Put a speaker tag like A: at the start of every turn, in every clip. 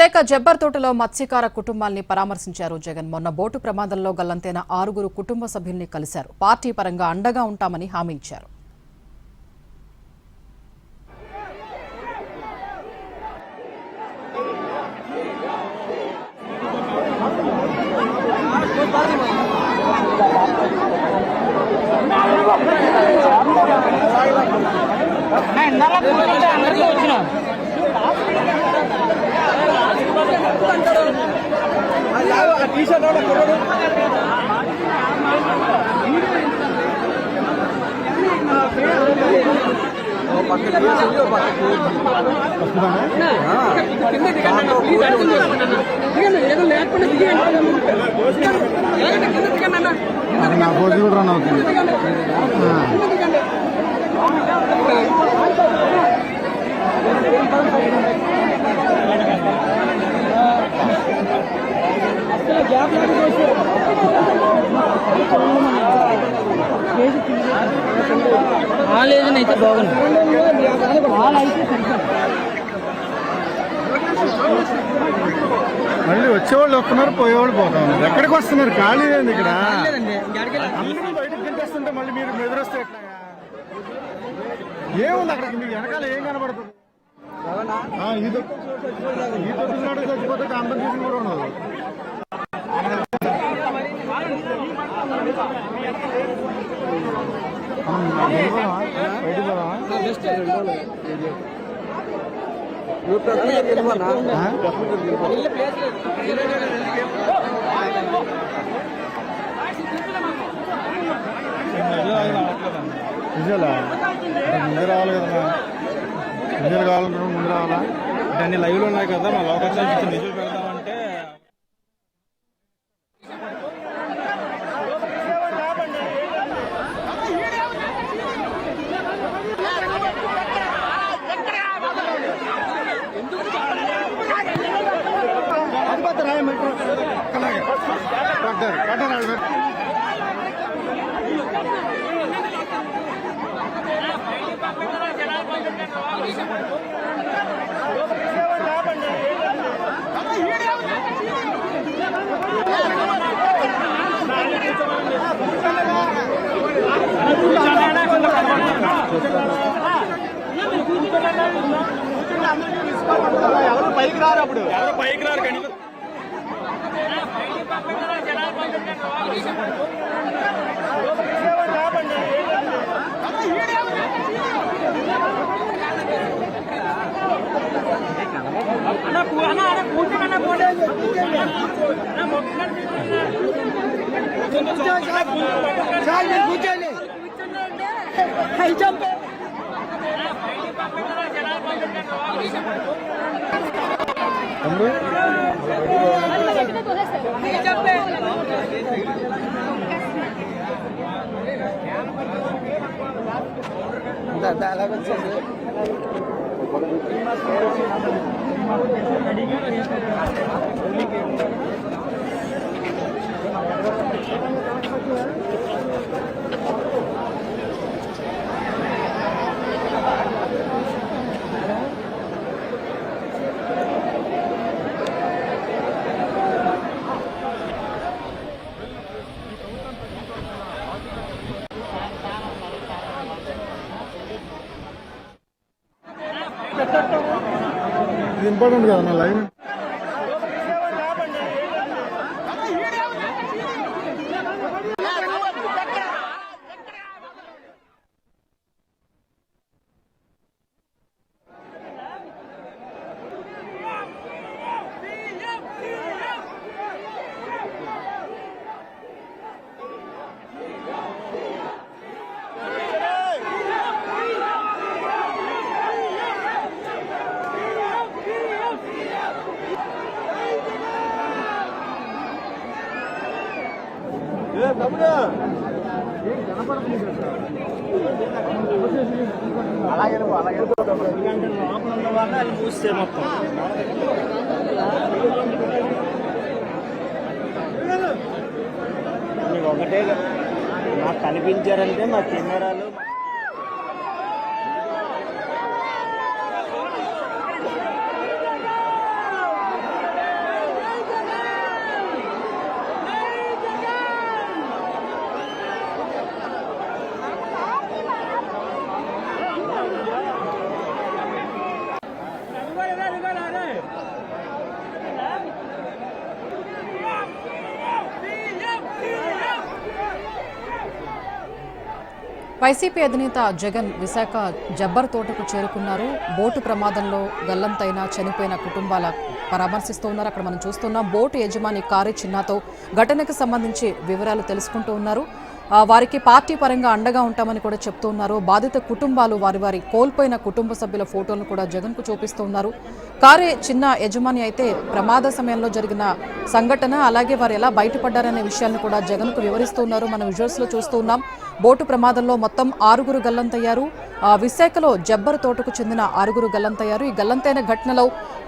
A: విశాఖ జబ్బర్తోటలో మత్స్యకార కుటుంబాల్ని పరామర్శించారు జగన్. మొన్న బోటు ప్రమాదంలో గల్లంతైన 6 కుటుంబ సభ్యుల్ని కలిశారు. పార్టీ పరంగా అండగా ఉంటామని హామీ ఇచ్చారు.
B: నా ఫోటో కూడా రన్ అవుతుంది.
C: లేదనైతే బాగుంది.
B: మళ్ళీ వచ్చేవాళ్ళు వస్తున్నారు, పోయేవాళ్ళు పోతా ఉన్నారు. ఎక్కడికి వస్తున్నారు? ఖాళీ లేదు ఇక్కడ. అందరూ బయటకు తింటేస్తుంటే మళ్ళీ మీరు ఎదురొస్తే ఎట్లాగా? ఏముంది అక్కడ? మీకు వెనకాల ఏం కనబడుతుంది? ఈ తొట్టున్నాడు చచ్చిపోతే కాంపెన్సేషన్ కూడా ఉండదు. విజయాలా ముందు రావాలి కదా? విజయాలు కావాలంటే ముందు రావాలా? అన్ని లైవ్లో ఉన్నాయి కదా, మా అవకాశాలు నిజులు పెడదామంటే ఎవరు పైకి రారు. అప్పుడు ఎవరు పైకి రారు కానీ ఇది ఇంపార్టెంట్ కదా నా లైవ్. అలాగే లోపల ఉన్న వాళ్ళ అది మూస్తే మొత్తం మీకు ఒకటే నాకు కనిపించారంటే మా కెమెరాలు
A: వైసీపీ అధినేత జగన్ విశాఖ జబ్బర్ తోటకు చేరుకున్నారు. బోటు ప్రమాదంలో గల్లంతైన చనిపోయిన కుటుంబాల పరామర్శిస్తూ ఉన్నారు. అక్కడ మనం చూస్తున్నాం బోటు యజమాని కారే చిన్నాతో ఘటనకు సంబంధించి వివరాలు తెలుసుకుంటూ ఉన్నారు. వారికి పార్టీ పరంగా అండగా ఉంటామని కూడా చెప్తూ ఉన్నారు. బాధిత కుటుంబాలు వారి కోల్పోయిన కుటుంబ సభ్యుల ఫోటోలను కూడా జగన్కు చూపిస్తూ ఉన్నారు. కారే చిన్న యజమాని అయితే ప్రమాద సమయంలో జరిగిన సంఘటన అలాగే వారు ఎలా బయటపడ్డారనే విషయాన్ని కూడా జగన్కు వివరిస్తూ ఉన్నారు. మనం విజువల్స్లో చూస్తూ ఉన్నాం. బోటు ప్రమాదంలో మొత్తం 6 గల్లంతయ్యారు. విశాఖలో జబ్బర్ తోటకు చెందిన 6 గల్లంతయ్యారు. ఈ గల్లంతైన ఘటనలో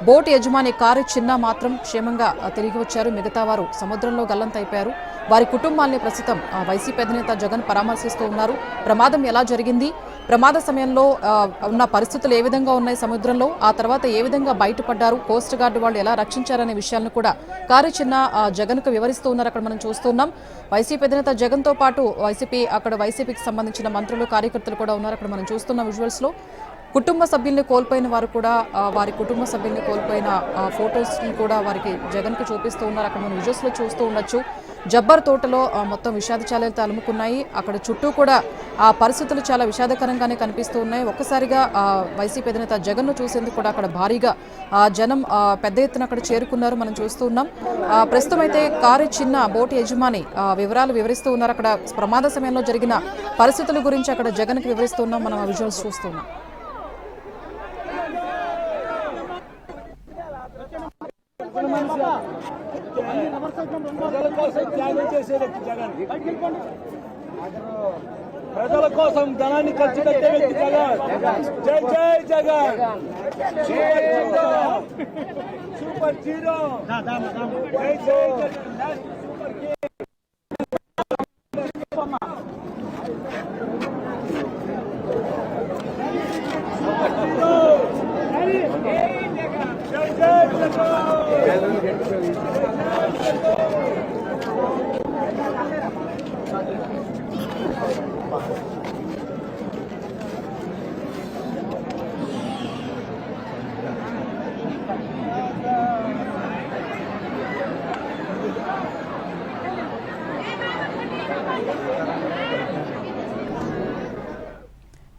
A: బోటు యజమాని కారు చిన్న మాత్రం క్షేమంగా తిరిగి వచ్చారు. మిగతా వారు సముద్రంలో గల్లంతైపోయారు. వారి కుటుంబాల్ని ప్రస్తుతం వైసీపీ అధినేత జగన్ పరామర్శిస్తూ ఉన్నారు. ప్రమాదం ఎలా జరిగింది, ప్రమాద సమయంలో ఉన్న పరిస్థితులు ఏ విధంగా ఉన్నాయి సముద్రంలో, ఆ తర్వాత ఏ విధంగా బయటపడ్డారు, కోస్ట్ గార్డు వాళ్ళు ఎలా రక్షించారనే విషయాలను కూడా కారు చిన్న జగన్కు వివరిస్తూ ఉన్నారు. అక్కడ మనం చూస్తున్నాం. వైసీపీ అధినేత జగన్తో పాటు వైసీపీకి సంబంధించిన మంత్రులు కార్యకర్తలు కూడా ఉన్నారు. అక్కడ మనం చూస్తున్న విజువల్స్లో కుటుంబ సభ్యుల్ని కోల్పోయిన వారు కూడా వారి కుటుంబ సభ్యుల్ని కోల్పోయిన ఫొటోస్ని కూడా వారికి జగన్కి చూపిస్తూ ఉన్నారు. అక్కడ మనం విజువల్స్లో చూస్తూ ఉండొచ్చు. జబ్బర్ తోటలో మొత్తం విషాదచాలయాలతో అలుముకున్నాయి. అక్కడ చుట్టూ కూడా ఆ పరిస్థితులు చాలా విషాదకరంగానే కనిపిస్తూ ఉన్నాయి. ఒక్కసారిగా వైసీపీ అధినేత జగన్ను చూసేందుకు కూడా అక్కడ భారీగా జనం పెద్ద ఎత్తున అక్కడ చేరుకున్నారు. మనం చూస్తూ ఉన్నాం. ప్రస్తుతం అయితే కారు చిన్న బోటు యజమాని వివరాలు వివరిస్తూ ఉన్నారు. అక్కడ ప్రమాద సమయంలో జరిగిన పరిస్థితుల గురించి అక్కడ జగన్కి వివరిస్తూ ఉన్నాం. మనం ఆ విజువల్స్ చూస్తున్నాం.
D: ప్రజల కోసం ధనాన్ని ఖర్చు పెట్టే వ్యక్తి జగన్. జై జై జగన్. Super zero. జై జై జగన్.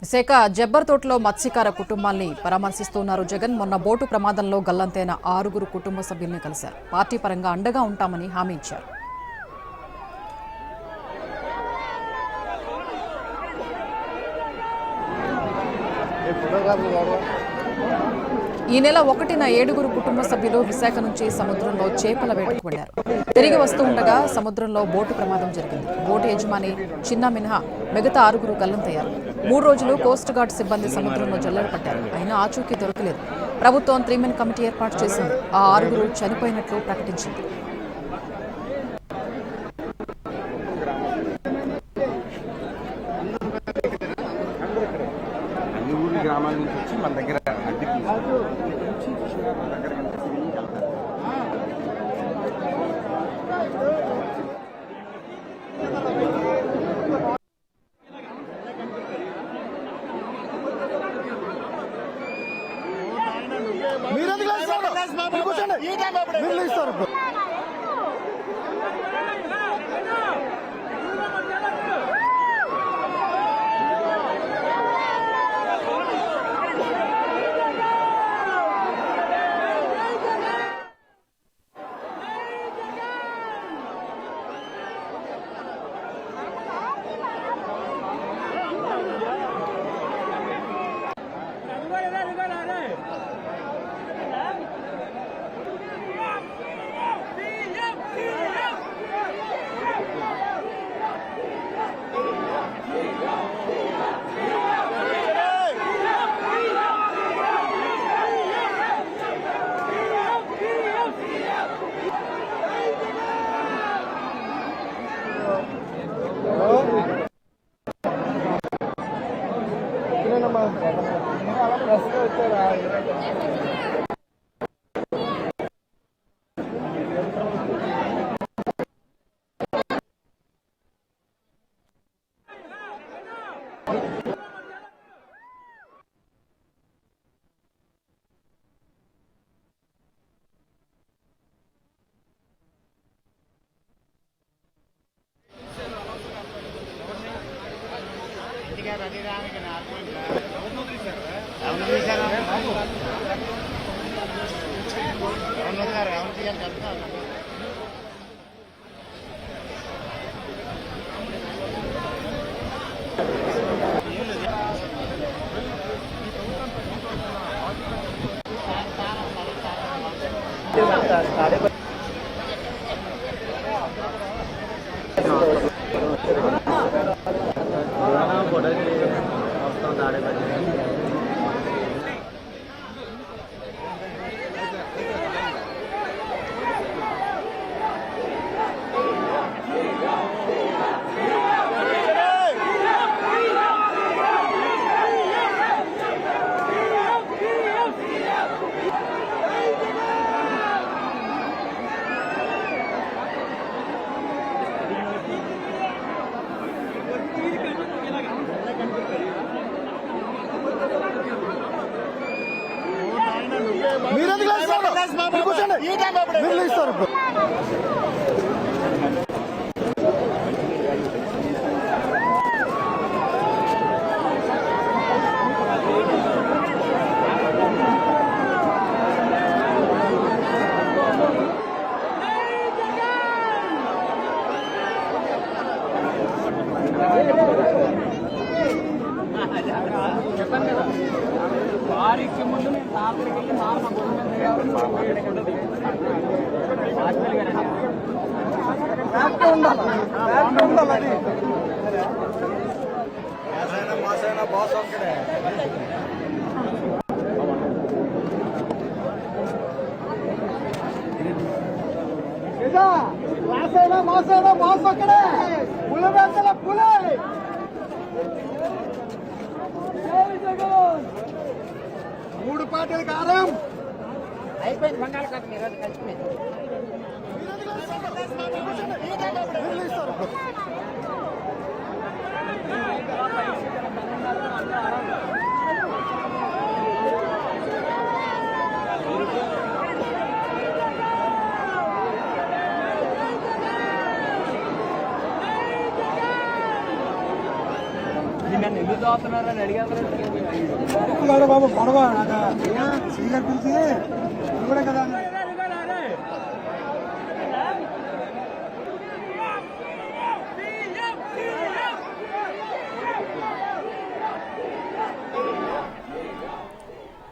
A: విశాఖ జబ్బర్ తోటలో మత్స్యకార కుటుంబాల్ని పరామర్శిస్తున్నారు జగన్. మొన్న బోటు ప్రమాదంలో గల్లంతైన 6 కుటుంబ సభ్యుల్ని కలిశారు. పార్టీ పరంగా అండగా ఉంటామని హామీ ఇచ్చారు. ఈ నెల 1న 7 కుటుంబ సభ్యులు విశాఖ నుంచి సముద్రంలో చేపల వేటకు వెళ్లారు. తిరిగి వస్తూ ఉండగా సముద్రంలో బోటు ప్రమాదం జరిగింది. బోటు యజమాని చిన్న మినహా మిగతా 6 గల్లంతయ్యారు. 3 రోజులు కోస్ట్ గార్డ్ సిబ్బంది సముద్రంలో జల్లెడ పట్టారు. అయినా ఆచూకీ దొరకలేదు. ప్రభుత్వం 3 మెన్ కమిటీ ఏర్పాటు చేసింది. ఆ 6 చనిపోయినట్లు ప్రకటించింది.
B: గ్రామాల నుంచి వచ్చి మన దగ్గర మీరు ఇస్తారు.
D: మూడు పాటల కాలం
C: అయిపోయింది. బంగాళాఖాతం ఈరోజు కలిసిపోయింది. నన్ను ఎందుకు చదువుతున్నారని అడిగారు
D: బాబు పొడవ శ్రీగారు పిలిచి కూడా కదా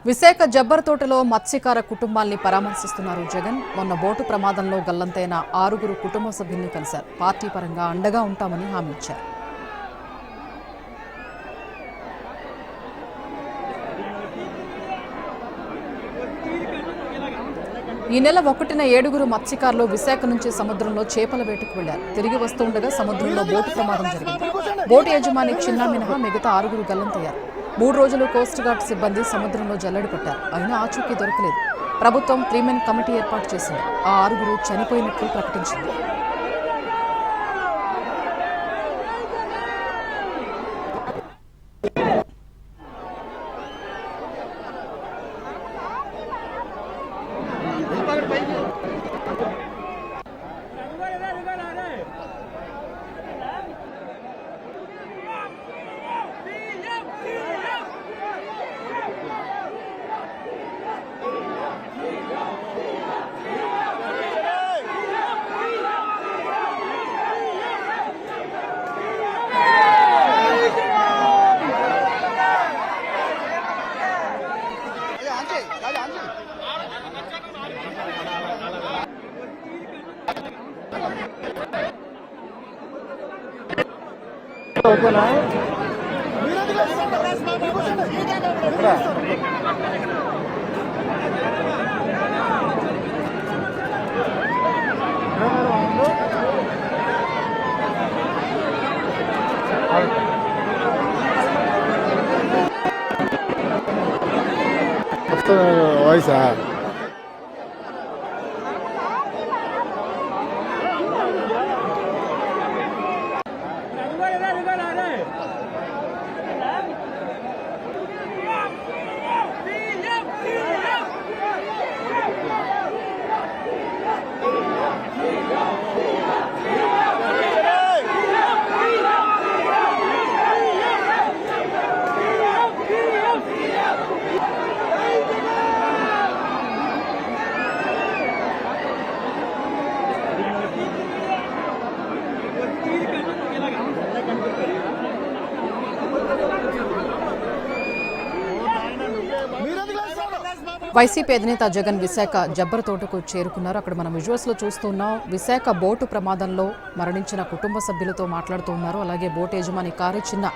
A: విశాఖ జబ్బర్ తోటలో మత్స్యకార కుటుంబాల్ని పరామర్శిస్తున్నారు జగన్. మొన్న బోటు ప్రమాదంలో గల్లంతైన 6 కుటుంబ సభ్యుల్ని కలిశారు. పార్టీ పరంగా అండగా ఉంటామని హామీ ఇచ్చారు. ఈ నెల 1న 7 మత్స్యకారులు విశాఖ నుంచి సముద్రంలో చేపల వేటకు వెళ్లారు. తిరిగి వస్తుండగా సముద్రంలో బోటు ప్రమాదం జరిగింది. బోటు యజమాని చిన్న మినహా మిగతా 6 గల్లంతయ్యారు. 3 రోజులు కోస్ట్ గార్డ్ సిబ్బంది సముద్రంలో జల్లెడ పట్టారు. అయినా ఆచూకీ దొరకలేదు. ప్రభుత్వం 3 మెన్ కమిటీ ఏర్పాటు చేసింది. ఆ 6 చనిపోయినట్లు ప్రకటించింది.
B: వాయిసా
A: వైసీపీ అధినేత జగన్ విశాఖ జబ్బర్ తోటకు చేరుకున్నారు. అక్కడ మనం విజువల్స్ లో చూస్తున్నాం. విశాఖ బోటు ప్రమాదంలో మరణించిన కుటుంబ సభ్యులతో మాట్లాడుతూ ఉన్నారు. అలాగే బోటు యజమాని కారు చిన్న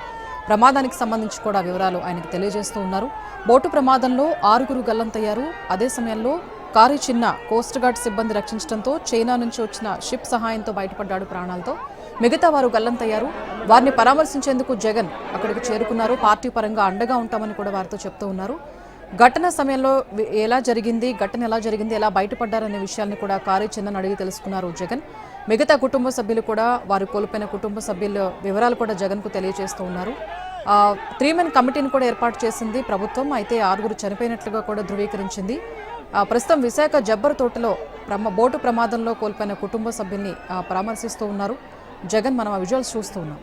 A: ప్రమాదానికి సంబంధించి కూడా వివరాలు ఆయనకు తెలియజేస్తూ ఉన్నారు. బోటు ప్రమాదంలో 6 గల్లంతయ్యారు. అదే సమయంలో కారు చిన్న కోస్ట్ గార్డ్ సిబ్బంది రక్షించడంతో చైనా నుంచి వచ్చిన షిప్ సహాయంతో బయటపడ్డాడు ప్రాణాలతో. మిగతా వారు గల్లంతయ్యారు. వారిని పరామర్శించేందుకు జగన్ అక్కడికి చేరుకున్నారు. పార్టీ పరంగా అండగా ఉంటామని కూడా వారితో చెప్తూ ఉన్నారు. ఘటన సమయంలో ఘటన ఎలా జరిగింది, ఎలా బయటపడ్డారనే విషయాన్ని కూడా కారు చిన్నను అడిగి తెలుసుకున్నారు జగన్. మిగతా కుటుంబ సభ్యులు కూడా వారు కోల్పోయిన కుటుంబ సభ్యుల వివరాలు కూడా జగన్కు తెలియజేస్తూ ఉన్నారు. 3 మెన్ కమిటీని కూడా ఏర్పాటు చేసింది ప్రభుత్వం. అయితే 6 చనిపోయినట్లుగా కూడా ధృవీకరించింది. ప్రస్తుతం విశాఖ జబ్బర్ తోటలో బోటు ప్రమాదంలో కోల్పోయిన కుటుంబ సభ్యుల్ని పరామర్శిస్తూ ఉన్నారు జగన్. మనం ఆ విజువల్స్ చూస్తూ ఉన్నాం.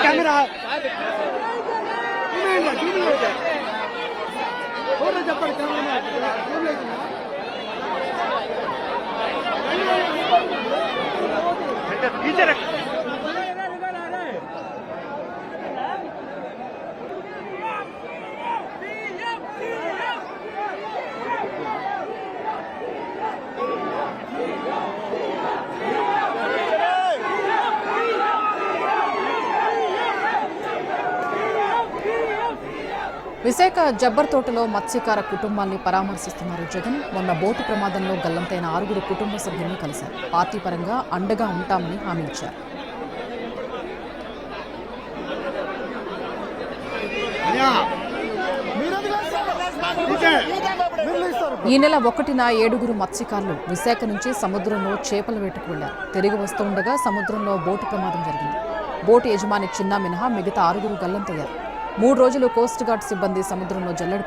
D: कैमरा पीछे रख
A: విశాఖ జబ్బర్ తోటలో మత్స్యకార కుటుంబాన్ని పరామర్శిస్తున్నారు జగన్. మొన్న బోటు ప్రమాదంలో గల్లంతైన 6 కుటుంబ సభ్యులను కలిశారు. పార్టీ పరంగా అండగా ఉంటామని హామీ ఇచ్చారు. ఈ నెల 1న 7 మత్స్యకారులు విశాఖ నుంచి సముద్రంలో చేపల వేటకు వెళ్లారు. తిరిగి వస్తుండగా సముద్రంలో బోటు ప్రమాదం జరిగింది. బోటు యజమాని చిన్న మినహా మిగతా 6 గల్లంతయ్యారు. 3 రోజులు కోస్ట్ గార్డ్ సిబ్బంది సముద్రంలో జల్లెడ